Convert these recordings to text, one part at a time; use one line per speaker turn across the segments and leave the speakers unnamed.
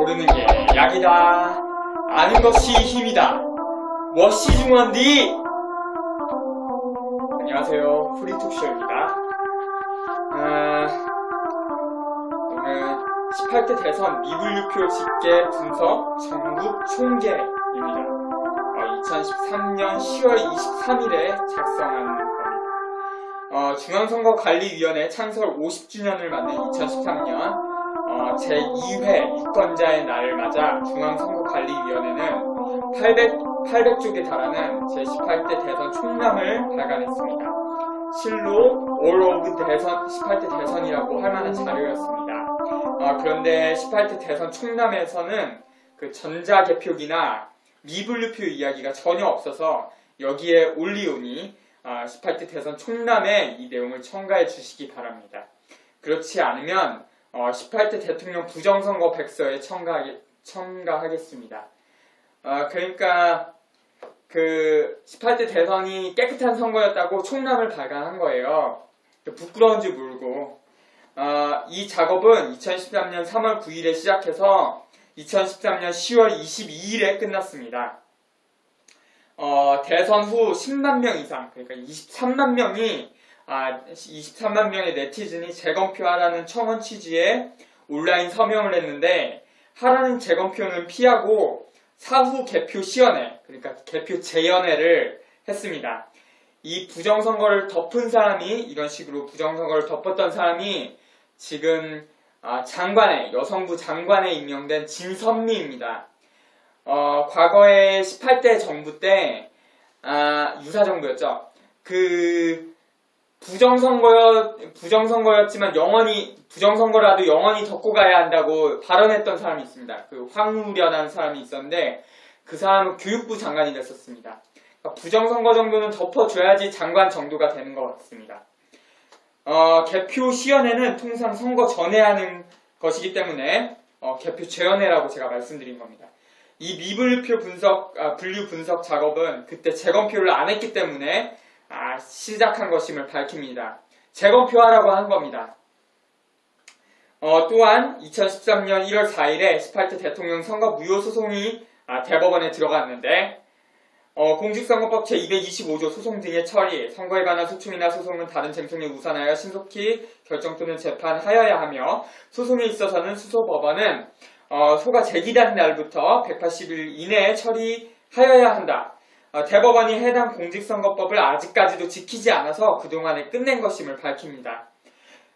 모르는 게 약이다. 아는 것이 힘이다. 무엇이 중요한디? 안녕하세요. 프리톡쇼입니다. 오늘 18대 대선 미분류표 집계 분석 전국 총계입니다. 2013년 10월 23일에 작성한 겁니다. 중앙선거관리위원회 창설 50주년을 맞는 2013년 제2회 유권자의 날을 맞아 중앙선거관리위원회는 800쪽에 달하는 제18대 대선 총량을 발간했습니다. 실로 All of 대선, 18대 대선이라고 할 만한 자료였습니다. 그런데 18대 대선 총람에서는 그 전자개표기나 미분류표 이야기가 전혀 없어서 여기에 올리오니 18대 대선 총람에 이 내용을 첨가해 주시기 바랍니다. 그렇지 않으면 18대 대통령 부정선거 백서에 첨가하겠습니다. 그러니까 그 18대 대선이 깨끗한 선거였다고 총람을 발간한 거예요. 부끄러운지 모르고 이 작업은 2013년 3월 9일에 시작해서 2013년 10월 22일에 끝났습니다. 대선 후 10만 명 이상, 그러니까 23만 명의 네티즌이 재검표하라는 청원 취지의 온라인 서명을 했는데, 하라는 재검표는 피하고 사후 개표 시연회, 그러니까 개표 재연회를 했습니다. 이 부정선거를 덮은 사람이, 이런 식으로 부정선거를 덮었던 사람이 지금 여성부 장관에 임명된 진선미입니다. 과거에 18대 정부 때, 유사정부였죠. 그, 부정선거였지만 부정선거라도 영원히 덮고 가야 한다고 발언했던 사람이 있습니다. 그 황우려라는 사람이 있었는데, 그 사람은 교육부 장관이 됐었습니다. 그러니까 부정선거 정도는 덮어줘야지 장관 정도가 되는 것 같습니다. 개표 시연회는 통상 선거 전에 하는 것이기 때문에 개표 재연회라고 제가 말씀드린 겁니다. 이 미분류표 분류 분석 작업은 그때 재검표를 안 했기 때문에 시작한 것임을 밝힙니다. 재검표하라고 한 겁니다. 또한 2013년 1월 4일에 18대 대통령 선거 무효 소송이 대법원에 들어갔는데, 공직선거법 제225조 소송 등의 처리, 선거에 관한 소송이나 소송은 다른 쟁점에 우선하여 신속히 결정 또는 재판하여야 하며, 소송에 있어서는 수소법원은 소가 제기된 날부터 180일 이내에 처리하여야 한다. 대법원이 해당 공직선거법을 아직까지도 지키지 않아서 그동안에 끝낸 것임을 밝힙니다.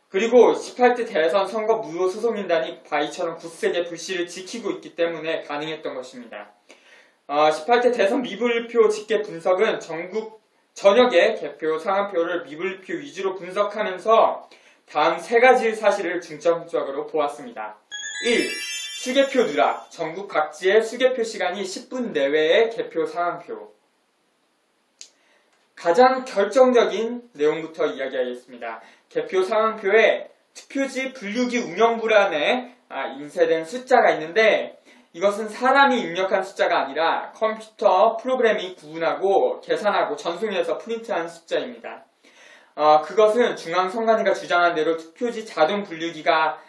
그리고 18대 대선 선거 무효 소송인단이 바위처럼 굳세게 불씨를 지키고 있기 때문에 가능했던 것입니다. 18대 대선 미분류표 집계 분석은 전국 전역의 개표 상한표를 미분류표 위주로 분석하면서 다음 세 가지 사실을 중점적으로 보았습니다. 1. 수개표 누락. 전국 각지의 수개표 시간이 10분 내외의 개표 상한표. 가장 결정적인 내용부터 이야기하겠습니다. 개표 상한표에 투표지 분류기 운영불안에 인쇄된 숫자가 있는데, 이것은 사람이 입력한 숫자가 아니라 컴퓨터 프로그램이 구분하고 계산하고 전송해서 프린트한 숫자입니다. 그것은 중앙선관위가 주장한 대로 투표지 자동 분류기가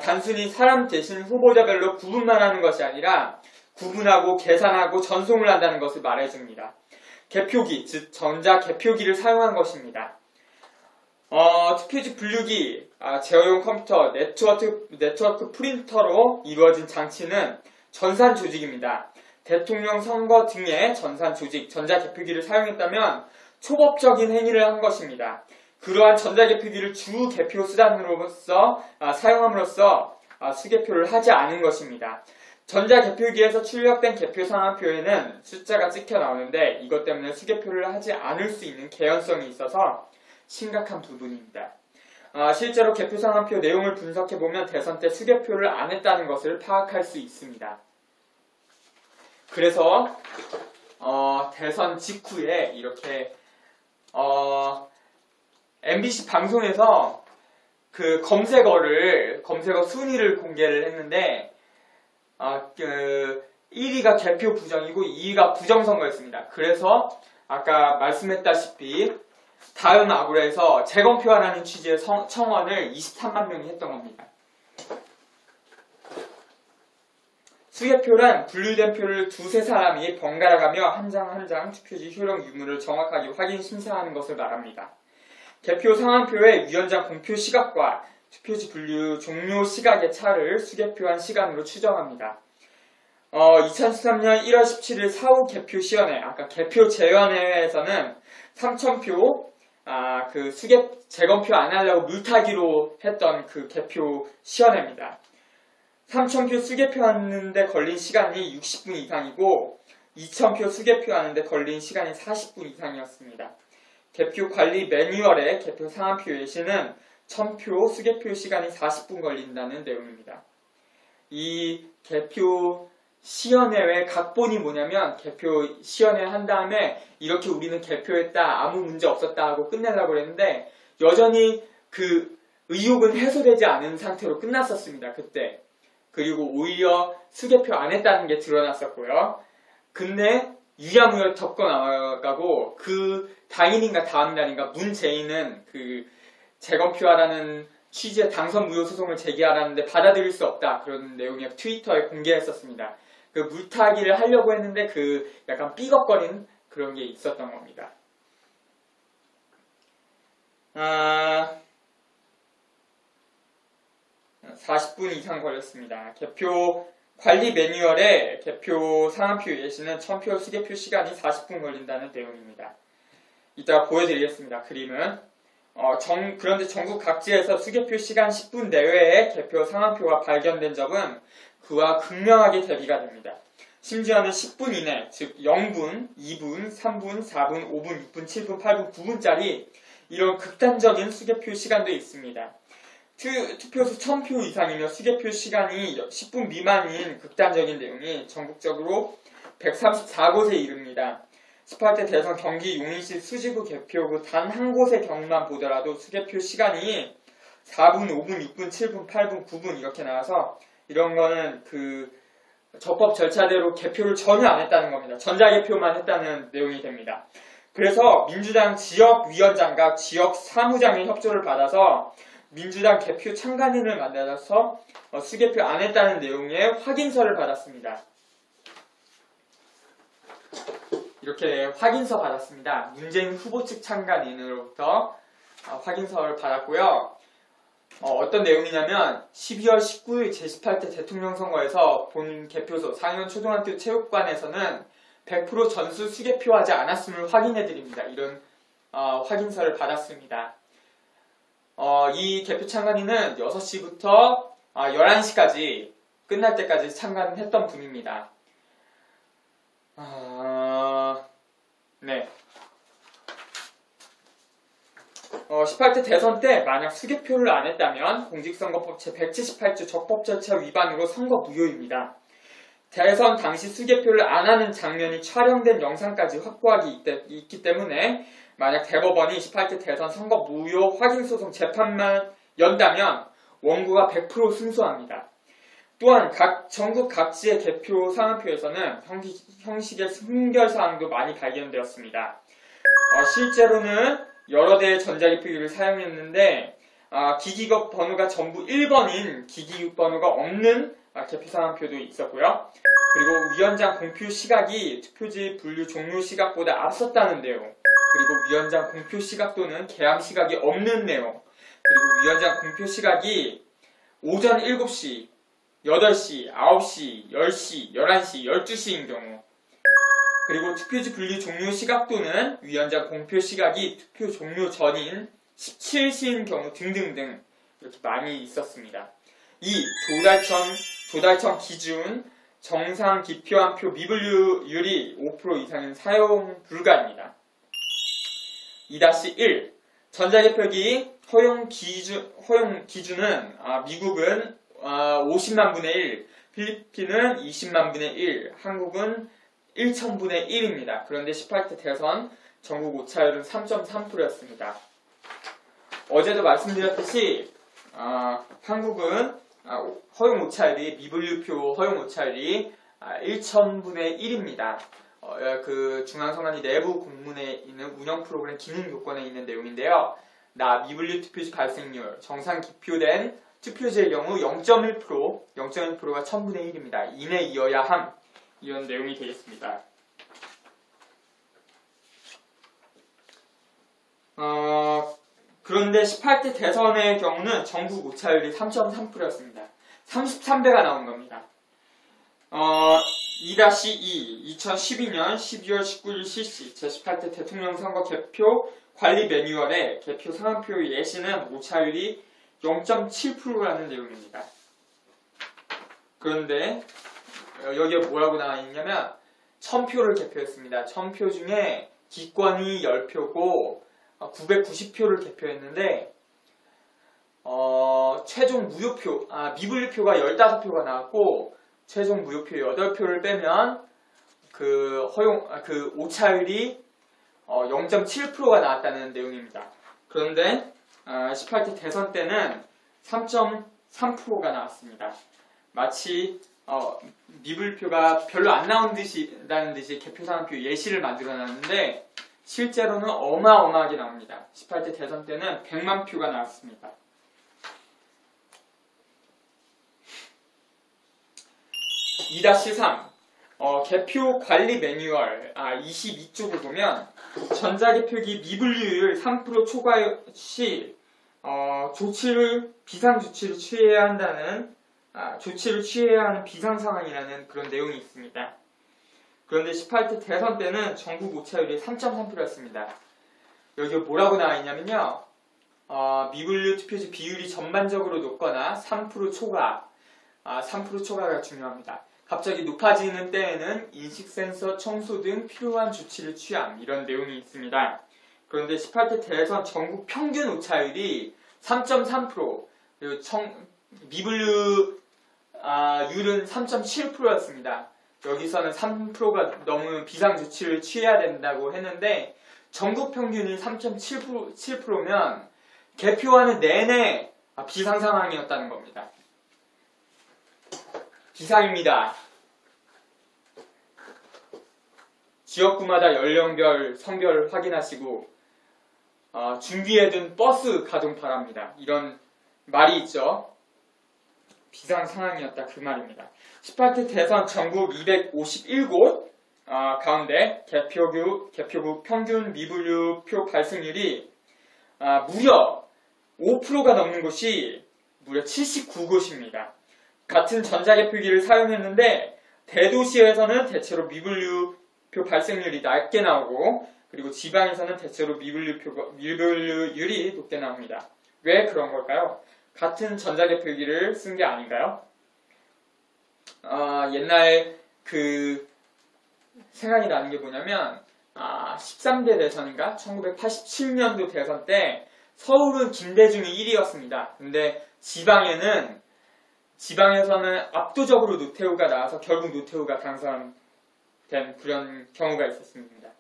단순히 사람 대신 후보자별로 구분만 하는 것이 아니라 구분하고 계산하고 전송을 한다는 것을 말해줍니다. 개표기, 즉 전자개표기를 사용한 것입니다. 투표지 분류기, 제어용 컴퓨터, 네트워크 프린터로 이루어진 장치는 전산조직입니다. 대통령 선거 등의 전산조직, 전자개표기를 사용했다면 초법적인 행위를 한 것입니다. 그러한 전자개표기를 주 개표 수단으로서 사용함으로써 수개표를 하지 않은 것입니다. 전자개표기에서 출력된 개표 상한표에는 숫자가 찍혀 나오는데, 이것 때문에 수개표를 하지 않을 수 있는 개연성이 있어서 심각한 부분입니다. 실제로 개표 상한표 내용을 분석해보면 대선 때 수개표를 안 했다는 것을 파악할 수 있습니다. 그래서 대선 직후에 이렇게 MBC 방송에서 그 검색어 순위를 공개를 했는데, 1위가 개표 부정이고 2위가 부정선거였습니다. 그래서 아까 말씀했다시피 다음 아고라에서 재검표하라는 취지의 청원을 23만 명이 했던 겁니다. 수개표란 분류된 표를 두세 사람이 번갈아 가며 한 장 한 장 투표지 효력 유무를 정확하게 확인 심사하는 것을 말합니다. 개표 상한표의 위원장 공표 시각과 투표지 분류 종료 시각의 차를 수개표한 시간으로 추정합니다. 2013년 1월 17일 사후 개표 시연회, 아까 개표 재연회에서는 3,000표, 그 재검표 안 하려고 물타기로 했던 그 개표 시연회입니다. 3,000표 수개표하는데 걸린 시간이 60분 이상이고 2,000표 수개표하는데 걸린 시간이 40분 이상이었습니다. 개표 관리 매뉴얼의 개표 상한표 예시는 1,000표 수개표 시간이 40분 걸린다는 내용입니다. 이 개표 시연회의 각본이 뭐냐면 개표 시연회 한 다음에 이렇게 우리는 개표했다, 아무 문제 없었다 하고 끝내려고 그랬는데 여전히 그 의혹은 해소되지 않은 상태로 끝났었습니다. 그때. 그리고 오히려 수개표 안 했다는 게 드러났었고요. 근데 유야무야 덮고 나가고 그 당일인가 다음 날인가 문재인은 그 재검표하라는 취지의 당선 무효 소송을 제기하라는데 받아들일 수 없다. 그런 내용이 트위터에 공개했었습니다. 그 물타기를 하려고 했는데 그 약간 삐걱거린 그런 게 있었던 겁니다. 40분 이상 걸렸습니다. 개표 관리 매뉴얼의 개표 상한표 예시는 1,000표 수개표 시간이 40분 걸린다는 내용입니다. 이따가 보여드리겠습니다. 그림은. 그런데 전국 각지에서 수개표 시간 10분 내외에 개표 상한표가 발견된 적은 그와 극명하게 대비가 됩니다. 심지어는 10분 이내, 즉 0분, 2분, 3분, 4분, 5분, 6분, 7분, 8분, 9분짜리 이런 극단적인 수개표 시간도 있습니다. 투표수 1,000표 이상이며 수개표 시간이 10분 미만인 극단적인 내용이 전국적으로 134곳에 이릅니다. 18대 대선 경기 용인시 수지구 개표구 단 한 곳의 경우만 보더라도 수개표 시간이 4분, 5분, 6분, 7분, 8분, 9분 이렇게 나와서 이런 거는 그 적법 절차대로 개표를 전혀 안 했다는 겁니다. 전자개표만 했다는 내용이 됩니다. 그래서 민주당 지역위원장과 지역사무장의 협조를 받아서 민주당 개표 참관인을 만나서 수개표 안 했다는 내용의 확인서를 받았습니다. 이렇게 확인서 받았습니다. 문재인 후보 측 참관인으로부터 확인서를 받았고요. 어떤 내용이냐면 12월 19일 제18대 대통령 선거에서 본 개표소 상현 초등학교 체육관에서는 100% 전수 수개표하지 않았음을 확인해드립니다. 이런 확인서를 받았습니다. 이 개표 참관인은 6시부터 11시까지 끝날 때까지 참관했던 분입니다. 네. 18대 대선 때 만약 수개표를 안 했다면 공직선거법 제178조 적법 절차 위반으로 선거 무효입니다. 대선 당시 수개표를 안 하는 장면이 촬영된 영상까지 확보하기 있기 때문에 만약 대법원이 18대 대선 선거 무효 확인소송 재판만 연다면 원고가 100% 승소합니다. 또한 전국 각지의 개표 상한표에서는 형식의 순결사항도 많이 발견되었습니다. 실제로는 여러 대의 전자개표기를 사용했는데 기기국 번호가 전부 1번인 기기국 번호가 없는 개표 상한표도 있었고요. 그리고 위원장 공표 시각이 투표지 분류 종료 시각보다 앞섰다는 내용, 그리고 위원장 공표 시각 또는 개함 시각이 없는 내용, 그리고 위원장 공표 시각이 오전 7시, 8시, 9시, 10시, 11시, 12시인 경우, 그리고 투표지 분류 종료 시각 또는 위원장 공표 시각이 투표 종료 전인 17시인 경우 등등등 이렇게 많이 있었습니다. 이 조달청 기준 정상 기표한 표 미분류율이 5% 이상인 사용 불가입니다. 2-1 전자개표기 허용 기준은 미국은 50만 분의 1, 필리핀은 20만 분의 1, 한국은 1,000분의 1입니다. 그런데 18대 대선 전국 오차율은 3.3%였습니다. 어제도 말씀드렸듯이 한국은 허용 오차율이 미분류표 허용 오차율이 1,000분의 1입니다. 그 중앙선관위 내부 공문에 있는 운영 프로그램 기능 요건에 있는 내용인데요. 미분류 투표지 발생률, 정상 기표된 투표지의 경우 0.1%가 1000분의 1입니다. 이내이어야 함. 이런 내용이 되겠습니다. 그런데 18대 대선의 경우는 전국 오차율이 3.3%였습니다. 33배가 나온 겁니다. 2-2 2012년 12월 19일 실시 제18대 대통령 선거 개표 관리 매뉴얼의 개표 상한표 예시는 오차율이 0.7%라는 내용입니다. 그런데 여기에 뭐라고 나와 있냐면 1000표를 개표했습니다. 1000표 중에 기권이 10표고 990표를 개표했는데 최종 무효표, 미분류표가 15표가 나왔고 최종 무효표 8표를 빼면 그 오차율이 0.7%가 나왔다는 내용입니다. 그런데 18대 대선 때는 3.3%가 나왔습니다. 마치 미분류표가 별로 안 나온다는 듯이 개표상한표 예시를 만들어놨는데 실제로는 어마어마하게 나옵니다. 18대 대선 때는 100만 표가 나왔습니다. 2-3 개표 관리 매뉴얼 22쪽을 보면 전자개표기 미분류율 3% 초과 시 비상조치를 취해야 한다는 조치를 취해야 하는 비상상황이라는 그런 내용이 있습니다. 그런데 18대 대선 때는 전국 오차율이 3.3%였습니다. 여기 뭐라고 나와 있냐면요. 미분류 투표지 비율이 전반적으로 높거나 3% 초과, 3% 초과가 중요합니다. 갑자기 높아지는 때에는 인식센서 청소 등 필요한 조치를 취함 이런 내용이 있습니다. 그런데 18대 대선 전국 평균 오차율이 3.3%, 그리고 미분류 율은 3.7%였습니다. 여기서는 3%가 넘으면 비상조치를 취해야 된다고 했는데 전국 평균이 3.7%면 개표하는 내내 비상상황이었다는 겁니다. 비상입니다. 지역구마다 연령별, 성별 확인하시고 준비해둔 버스 가동 바랍니다. 이런 말이 있죠. 비상상황이었다 그 말입니다. 18대 대선 전국 251곳 가운데 개표구 평균 미분류표 발생률이 무려 5%가 넘는 곳이 무려 79곳입니다. 같은 전자개표기를 사용했는데 대도시에서는 대체로 미분류표 발생률이 낮게 나오고 그리고 지방에서는 대체로 미분류율이 높게 나옵니다. 왜 그런 걸까요? 같은 전자개표기를 쓴 게 아닌가요? 옛날 생각이 나는 게 뭐냐면 13대 대선인가? 1987년도 대선 때 서울은 김대중이 1위였습니다. 근데 지방에서는 압도적으로 노태우가 나와서 결국 노태우가 당선된 그런 경우가 있었습니다.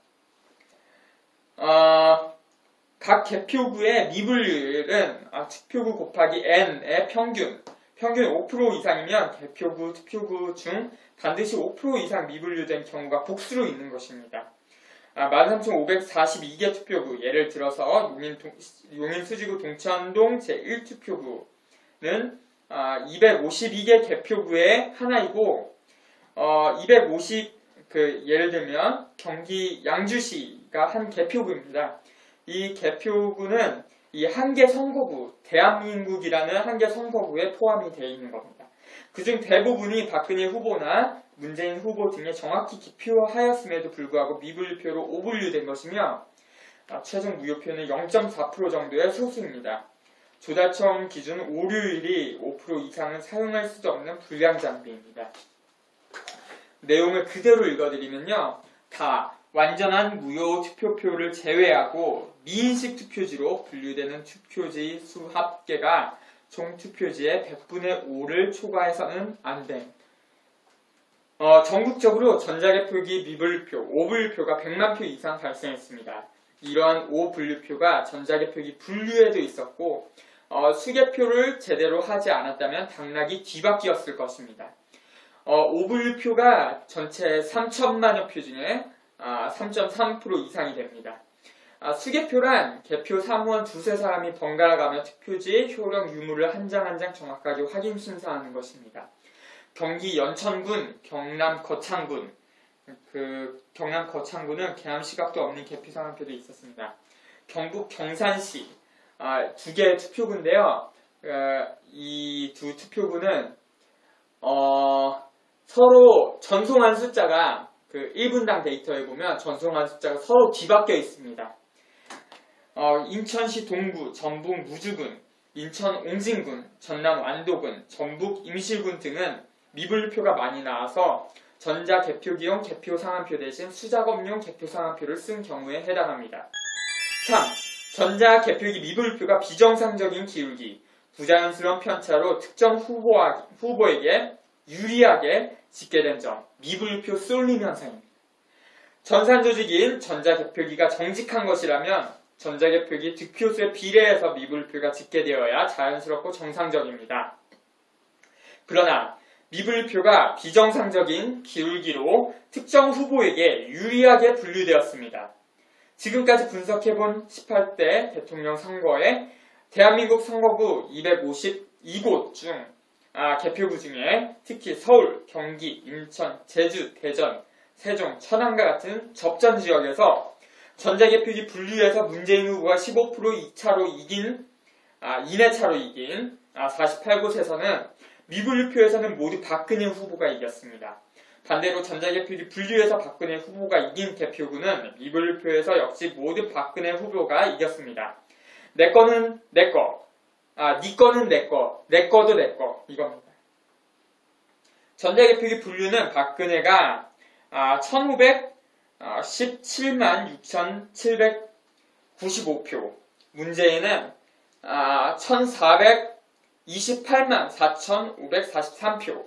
각 개표구의 미분류율은 투표구 곱하기 n의 평균 5% 이상이면 개표구, 투표구 중 반드시 5% 이상 미분류된 경우가 복수로 있는 것입니다. 13,542개 투표구, 예를 들어서 용인 수지구 동천동 제1투표구는 252개 개표구의 하나이고 예를 들면 경기 양주시가 한 개표구입니다. 이 개표구는 이 한 개 선거구, 대한민국이라는 한 개 선거구에 포함이 되어 있는 겁니다. 그중 대부분이 박근혜 후보나 문재인 후보 등에 정확히 기표하였음에도 불구하고 미분류표로 오분류된 것이며 최종 무효표는 0.4% 정도의 소수입니다. 조달청 기준 오류율이 5% 이상은 사용할 수도 없는 불량 장비입니다. 내용을 그대로 읽어드리면요. 다 완전한 무효 투표표를 제외하고 미인식 투표지로 분류되는 투표지 수 합계가 총 투표지의 100분의 5를 초과해서는 안 됨. 전국적으로 전자개표기 미분류표, 오분류표가 100만 표 이상 발생했습니다. 이러한 오분류표가 전자개표기 분류에도 있었고 수개표를 제대로 하지 않았다면 당락이 뒤바뀌었을 것입니다. 오분류표가 전체 3천만여 표 중에 3.3% 이상이 됩니다. 수개표란 개표 사무원 두세 사람이 번갈아 가며 투표지의 효력 유무를 한 장 한 장 정확하게 확인 심사하는 것입니다. 경기 연천군, 경남 거창군, 경남 거창군은 개함시각도 없는 개표 상황표도 있었습니다. 경북 경산시 두 개의 투표구인데요. 이 두 투표구는 서로 전송한 숫자가 1분당 데이터에 보면 전송한 숫자가 서로 뒤바뀌어 있습니다. 인천시 동구, 전북 무주군, 인천 옹진군, 전남 완도군, 전북 임실군 등은 미분류표가 많이 나와서 전자개표기용 개표상환표 대신 수작업용 개표상환표를 쓴 경우에 해당합니다. 3. 전자개표기 미분류표가 비정상적인 기울기, 부자연스러운 편차로 특정 후보에게 유리하게 집계된 점, 미분류표 쏠림 현상입니다. 전산조직인 전자개표기가 정직한 것이라면 전자개표기 득표수에 비례해서 미분류표가 집계되어야 자연스럽고 정상적입니다. 그러나 미분류표가 비정상적인 기울기로 특정 후보에게 유리하게 분류되었습니다. 지금까지 분석해본 18대 대통령 선거에 대한민국 선거구 252곳 중 개표구 중에 특히 서울, 경기, 인천, 제주, 대전, 세종, 천안과 같은 접전 지역에서 전자개표기 분류에서 문재인 후보가 15% 2차로 이긴 이내 차로 이긴 48곳에서는 미분류표에서는 모두 박근혜 후보가 이겼습니다. 반대로 전자개표기 분류에서 박근혜 후보가 이긴 개표구는 미분류표에서 역시 모두 박근혜 후보가 이겼습니다. 내 거는 내 거, 니 거는 내 거, 내 거도 내 거, 이겁니다. 전자개표기 분류는 박근혜가 1517만 6,795표, 문재인은 1428만 4,543표,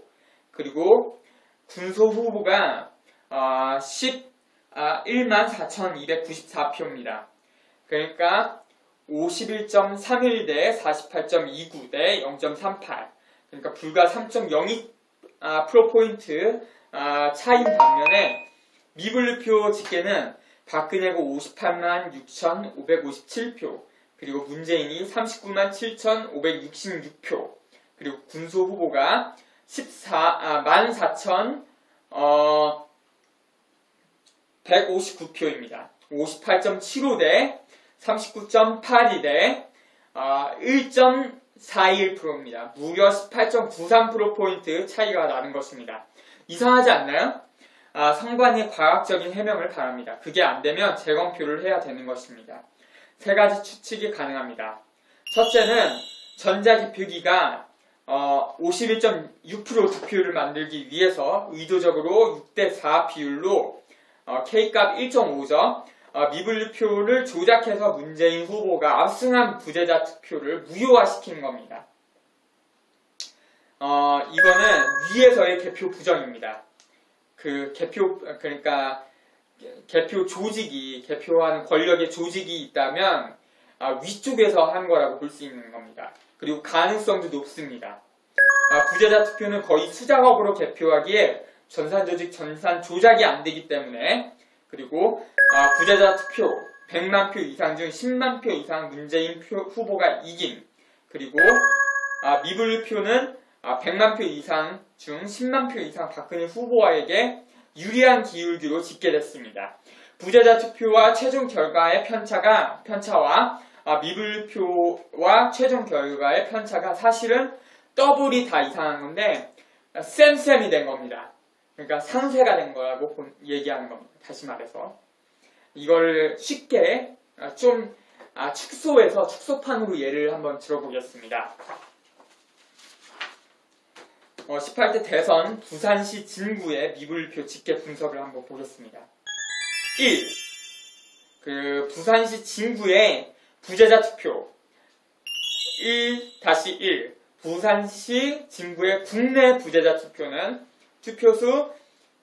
그리고 군소 후보가 11만 4,294표입니다. 그러니까 51.31 대 48.29 대 0.38, 그러니까 불과 3.02 프로포인트 차이인 반면에 미분류표 집계는 박근혜가 58만 6,557표, 그리고 문재인이 39만 7,566표, 그리고 군소 후보가 14,159표입니다. 58.75 대 39.82 대 1.41%입니다. 무려 18.93%포인트 차이가 나는 것입니다. 이상하지 않나요? 선관위의 과학적인 해명을 바랍니다. 그게 안되면 재검표를 해야 되는 것입니다. 세 가지 추측이 가능합니다. 첫째는 전자개표기가 51.6% 득표율을 만들기 위해서 의도적으로 6대4 비율로 K값 1.5점 미분류표를 조작해서 문재인 후보가 압승한 부재자 투표를 무효화시킨 겁니다. 이거는 위에서의 개표 부정입니다. 그러니까 개표 조직이, 개표하는 권력의 조직이 있다면 위쪽에서 한 거라고 볼 수 있는 겁니다. 그리고 가능성도 높습니다. 부재자 투표는 거의 수작업으로 개표하기에 전산조직, 전산 조작이 안 되기 때문에, 그리고 부재자 투표 100만 표 이상 중 10만 표 이상 문재인 후보가 이긴, 그리고 미분류표는 100만 표 이상 중 10만 표 이상 박근혜 후보에게 유리한 기울기로 집계됐습니다. 부재자 투표와 최종 결과의 편차와 미분류표와 최종 결과의 편차가 사실은 더블이 다 이상한 건데 쌤쌤이 된 겁니다. 그러니까 상쇄가 된 거라고 얘기하는 겁니다. 다시 말해서 이걸 쉽게 좀 축소해서 축소판으로 예를 한번 들어보겠습니다. 18대 대선 부산시 진구의 미분류표 집계 분석을 한번 보겠습니다. 1. 부산시 진구의 부재자 투표 1-1 부산시 진구의 국내 부재자 투표는 투표수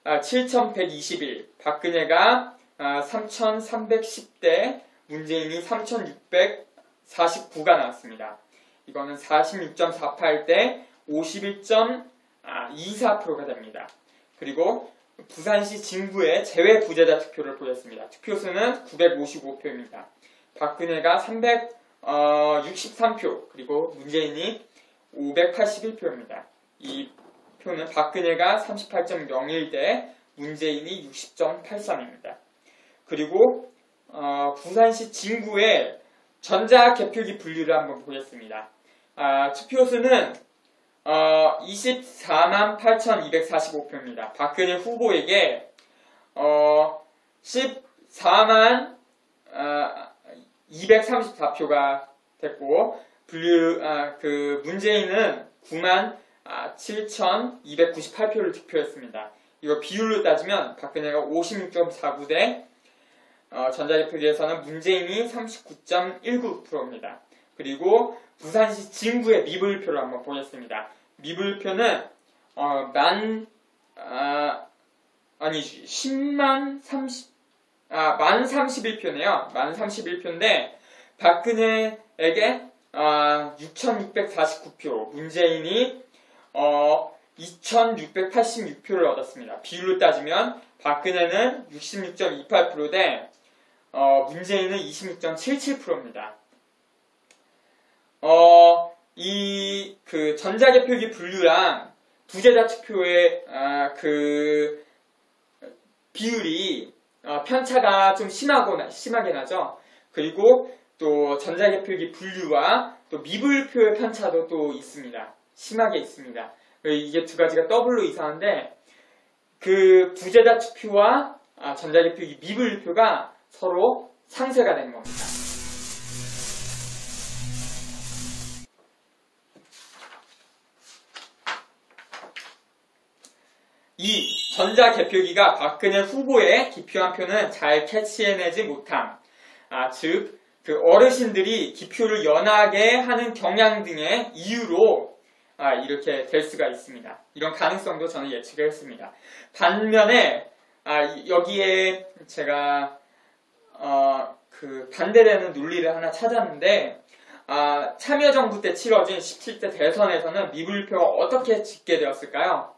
7,121, 박근혜가 3,310대, 문재인이 3,649가 나왔습니다. 이거는 46.48대 51.24%가 됩니다. 그리고 부산시 진구의 제외 부재자 투표를 보였습니다. 투표수는 955표입니다. 박근혜가 363표, 그리고 문재인이 581표입니다. 이 표는 박근혜가 38.01대 문재인이 60.83입니다. 그리고 부산시 진구의 전자개표기 분류를 한번 보겠습니다. 투표수는 24만 8,245표입니다. 박근혜 후보에게 14만 234표가 됐고, 문재인은 9만 7,298표를 득표했습니다. 이거 비율로 따지면 박근혜가 56.49대 전자개표기에서는 문재인이 39.19%입니다. 그리고 부산시 진구의 미분표를 한번 보겠습니다. 미분표는 31표네요. 31표인데 박근혜에게 6,649표, 문재인이 2,686표를 얻었습니다. 비율로 따지면 박근혜는 66.28%대 문재인은 26.77%입니다. 이 전자개표기 분류랑 부재자 투표의 비율이 편차가 좀 심하게 나죠. 그리고 또 전자개표기 분류와 또 미분표의 편차도 또 있습니다. 심하게 있습니다. 이게 두 가지가 더블로 이상한데, 부재자 투표와 전자개표기 미분표가 서로 상쇄가 된 겁니다. 이 전자개표기가 박근혜 후보의 기표한 표는 잘 캐치해내지 못함. 즉, 어르신들이 기표를 연하게 하는 경향 등의 이유로 이렇게 될 수가 있습니다. 이런 가능성도 저는 예측을 했습니다. 반면에 여기에 제가 반대되는 논리를 하나 찾았는데, 참여정부 때 치러진 17대 대선에서는 미분표가 어떻게 집계되었을까요?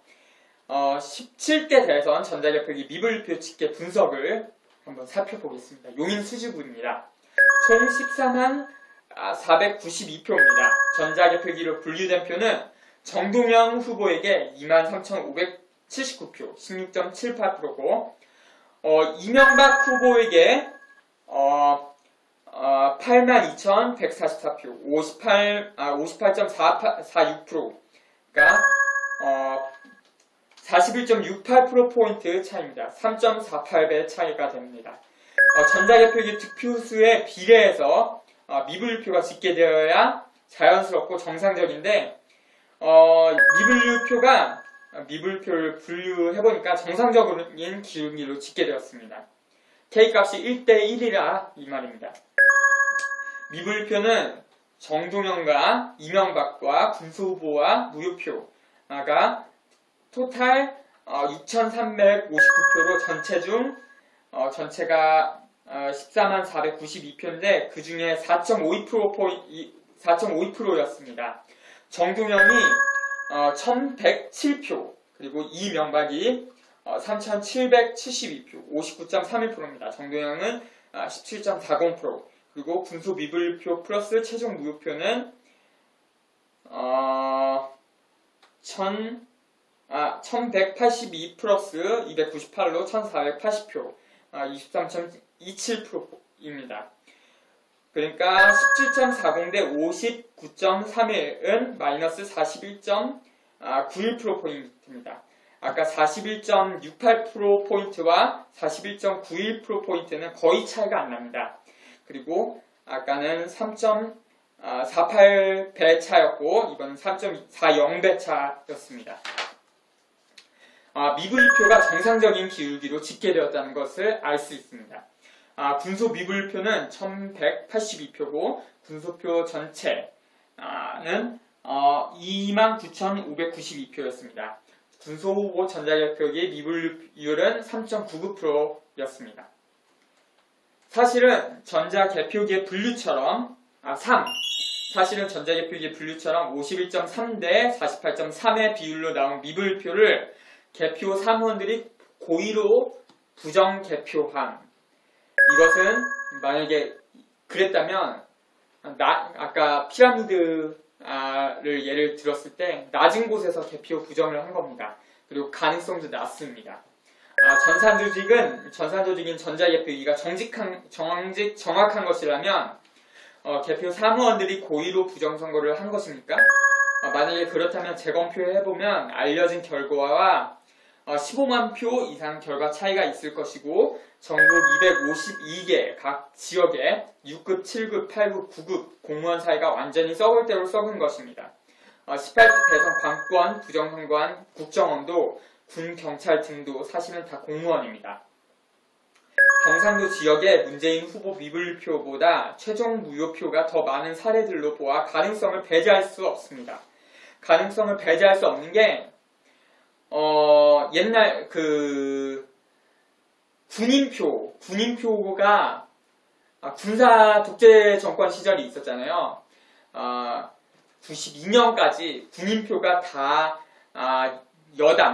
17대 대선 전자개표기 미분표 집계 분석을 한번 살펴보겠습니다. 용인 수지구입니다. 총 14만 492표입니다. 전자개표기로 분류된 표는 정동영 후보에게 23,579표, 16.78%고, 이명박 후보에게 82,144표, 58.46%가 41.68%포인트 차이입니다. 3.48배 차이가 됩니다. 전자개표기 득표수에 비례해서 미분류표가 집계되어야 자연스럽고 정상적인데, 미분류표를 분류해보니까 정상적인 기울기로 집계되었습니다. K값이 1대1이라 이 말입니다. 미분류표는 정동영과 이명박과 군수 후보와 무효표가 토탈 6,359표로 전체가 14만 492표인데 그 중에 4.52%였습니다. 정동영이 1,107표, 그리고 이명박이 3,772표, 59.31%입니다. 정동영은 17.40%, 그리고 군소 미분표 플러스 최종 무효표는 1182 플러스 298로 1480표, 23.27%입니다. 그러니까 17.40 대 59.31은 마이너스 41.91%포인트입니다. 아까 41.68%포인트와 41.91%포인트는 거의 차이가 안 납니다. 그리고 아까는 3.48배 차였고 이번은 3.40배 차였습니다. 미분류표가 정상적인 기울기로 집계되었다는 것을 알 수 있습니다. 군소 미분류표는 1182표고 군소표 전체는 29,592표였습니다. 군소 후보 전자개표기 미분류율은 3.99%였습니다. 사실은 전자개표기의 분류처럼 사실은 전자개표기의 분류처럼 51.3 대 48.3의 비율로 나온 미분류표를 개표 사무원들이 고의로 부정개표함. 이것은 만약에 그랬다면 아까 피라미드를 예를 들었을 때 낮은 곳에서 개표 부정을 한 겁니다. 그리고 가능성도 낮습니다. 전산 조직인 전자개표기가 정확한 것이라면 개표 사무원들이 고의로 부정선거를 한 것입니까? 만약에 그렇다면 재검표해보면 알려진 결과와 15만 표 이상 결과 차이가 있을 것이고 전국 252개 각 지역에 6급, 7급, 8급, 9급 공무원 사이가 완전히 썩을 대로 썩은 것입니다. 18대 대선 관권 부정선거한 국정원도 군, 경찰 등도 사실은 다 공무원입니다. 경상도 지역의 문재인 후보 미분표보다 최종 무효표가 더 많은 사례들로 보아 가능성을 배제할 수 없습니다. 가능성을 배제할 수 없는 게 옛날 군인표가 군사 독재 정권 시절이 있었잖아요. 92년까지 군인표가 다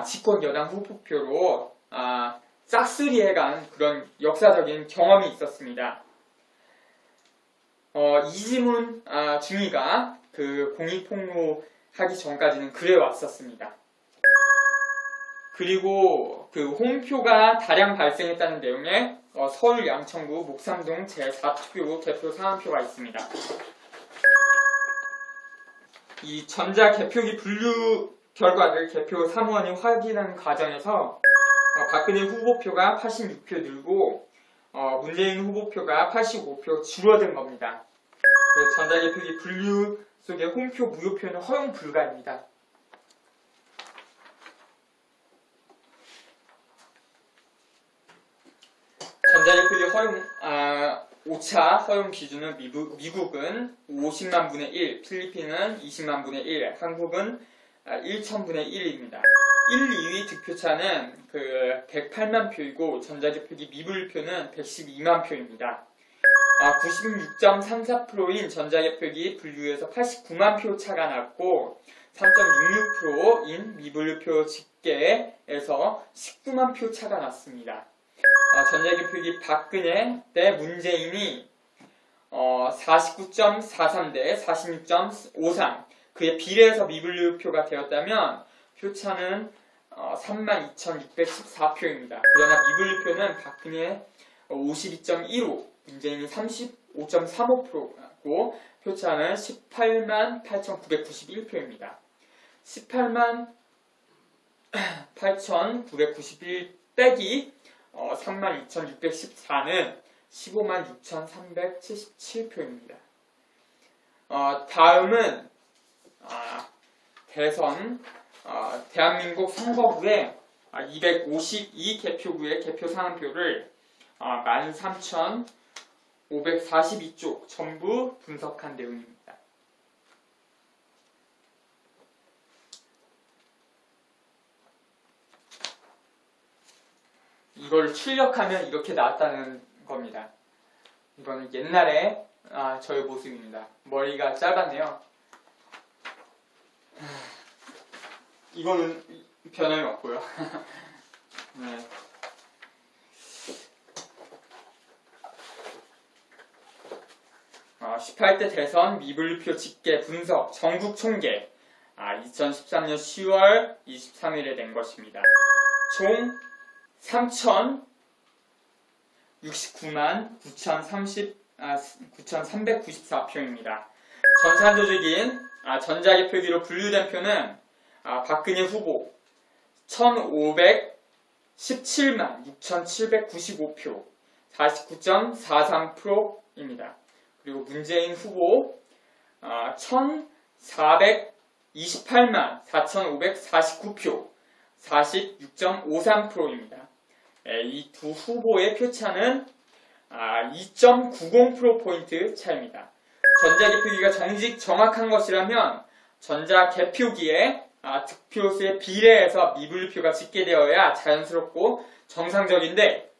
집권 여당 후보표로 싹쓸이해간 그런 역사적인 경험이 있었습니다. 이지문 중위가 그 공익폭로하기 전까지는 그래왔었습니다. 그리고 그 홍표가 다량 발생했다는 내용의 서울 양천구 목삼동 제4투표 개표 상한표가 있습니다. 이 전자개표기 분류 결과를 개표 사무원이 확인하는 과정에서 박근혜 후보표가 86표 늘고 문재인 후보표가 85표 줄어든 겁니다. 전자개표기 분류 속의 홍표 무효표는 허용 불가입니다. 전자개표기 허용 5차 허용 기준은 미국은 50만 분의 1, 필리핀은 20만 분의 1, 한국은 1,000분의 1입니다. 1, 2위 득표차는 108만 표이고 전자개표기 미분표는 112만 표입니다. 96.34%인 전자개표기 분류에서 89만 표 차가 났고 3.66%인 미분표 집계에서 19만 표 차가 났습니다. 전자개표기 박근혜 대 문재인이 49.43 대 46.53 그의 비례해서 미분류표가 되었다면 표차는 32,614표입니다. 그러나 미분류표는 박근혜 52.15, 문재인이 35.35%고 표차는 18만 8,991표입니다. 18만 8,991 빼기 32,614는 15만 6,377표입니다. 다음은 대한민국 선거구의 252개표구의 개표 상한표를 13,542쪽 전부 분석한 내용입니다. 이걸 출력하면 이렇게 나왔다는 겁니다. 이거는 옛날에 저의 모습입니다. 머리가 짧았네요. 이거는 변함이 없고요. 네. 어, 18대 대선 미분표 집계 분석 전국 총계 2013년 10월 23일에 낸 것입니다. 총 3,069만 9,394표입니다. 전산조직인 전자개표기로 분류된 표는 박근혜 후보 1,517만 6,795표 49.43%입니다. 그리고 문재인 후보 1,428만 4,549표 46.53%입니다. 이 두 후보의 표차는 2.90%포인트 차이입니다. 전자개표기가 정확한 것이라면 전자개표기에 득표수에 비례해서 미분류표가 집계되어야 자연스럽고 정상적인데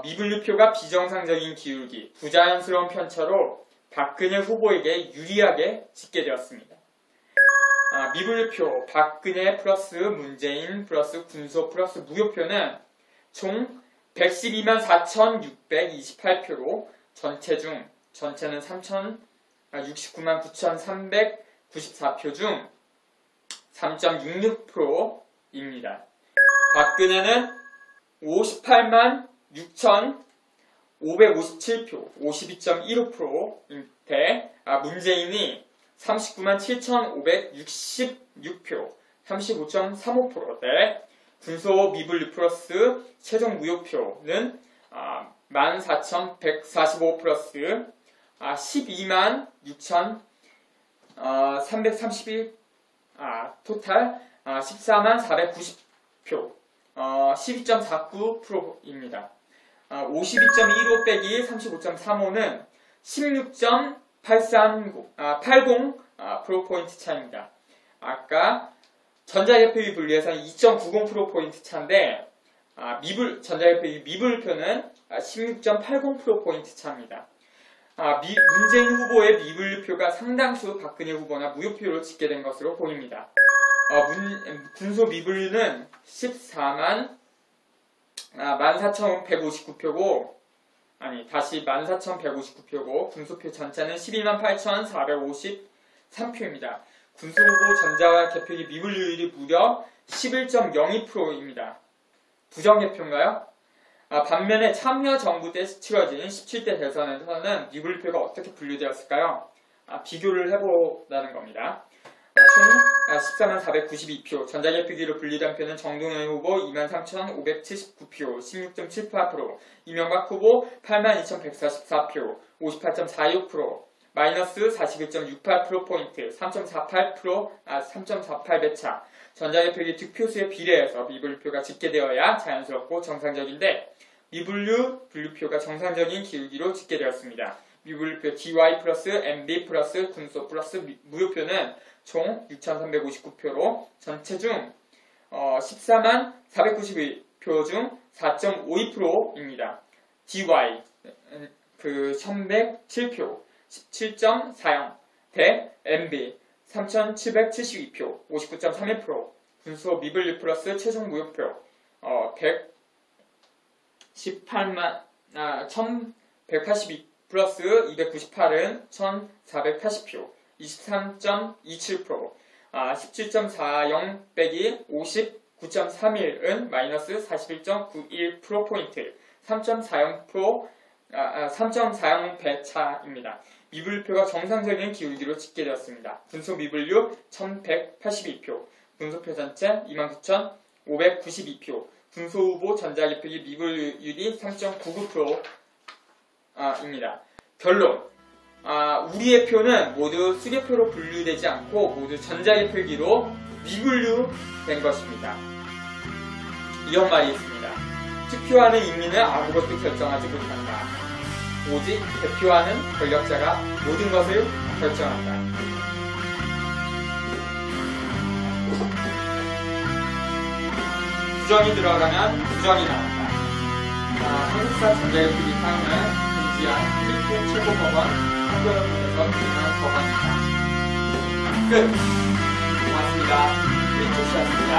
미분류표가 비정상적인 기울기, 부자연스러운 편차로 박근혜 후보에게 유리하게 집계되었습니다. 미분류표 박근혜 플러스 문재인 플러스 군소 플러스 무효표는 총 112만 4,628표로 전체 중 전체는 69만 9,394표 중 3.66%입니다. 박근혜는 58만 6,557표, 52.15%인데 문재인이 39만 7,566표, 35.35%대 군소 미분류 플러스 최종 무효표는 14,145 플러스 12만 6,331 토탈 14만 490표 12.49%입니다. 52.15 빼기 35.35는 16.80% 차입니다. 아까 전자개표율 분류에서는 2.90% 차인데 전자개표율 미분류표는 16.80% 차입니다. 문재인 후보의 미분류표가 상당수 박근혜 후보나 무효표로 집계된 것으로 보입니다. 군소 미분류는 14,159표고 다시 14,159표고 군소표 전체는 128,453표입니다. 군소 후보 전자 개표기 미분류율이 무려 11.02%입니다. 부정개표인가요? 반면에 참여정부 때 치러진 17대 대선에서는 미분류표가 어떻게 분류되었을까요? 비교를 해보라는 겁니다. 총 14만 492표, 전자개표기로 분리된 표는 정동영 후보 23,579표, 16.78%, 이명박 후보 82,144표, 58.46%, 마이너스 41.68%포인트, 3.48배차. 전자개표기 득표수의 비례해서 미분류표가 집계되어야 자연스럽고 정상적인데 미분류 분류표가 정상적인 기울기로 집계되었습니다. 미분류표 DY 플러스 MB 플러스 군소 플러스 무효표는 총 6,359표로 전체 중 14만 492표 중 4.52%입니다. DY 1,107표 17.40 대 MB 3,772표 59.31%, 군소 미분류 플러스 최종 무효표 1,182 플러스 298은 1,480표 23.27%, 17.40 빼기 59.31은 마이너스 41.91%포인트 3.40배 차입니다. 미분류표가 정상적인 기울기로 집계되었습니다. 군소 미분류 1182표, 군소표 전체 29,592표, 군소 후보 전자개표기 미분류율이 3.99%입니다. 결론, 우리의 표는 모두 수개표로 분류되지 않고 모두 전자개표기로 미분류된 것입니다. 이런 말이 있습니다. 투표하는 인민은 아무것도 결정하지 못한다. 오직 개표하는 권력자가 모든 것을 결정한다. 부정이 들어가면 부정이 나온다. 한국사 전자개표기 사용을 금지한 필리핀 최고법원 한국연합에서 기능한 법안입니다. 끝! 고맙습니다. 필리핀 씨였습니다.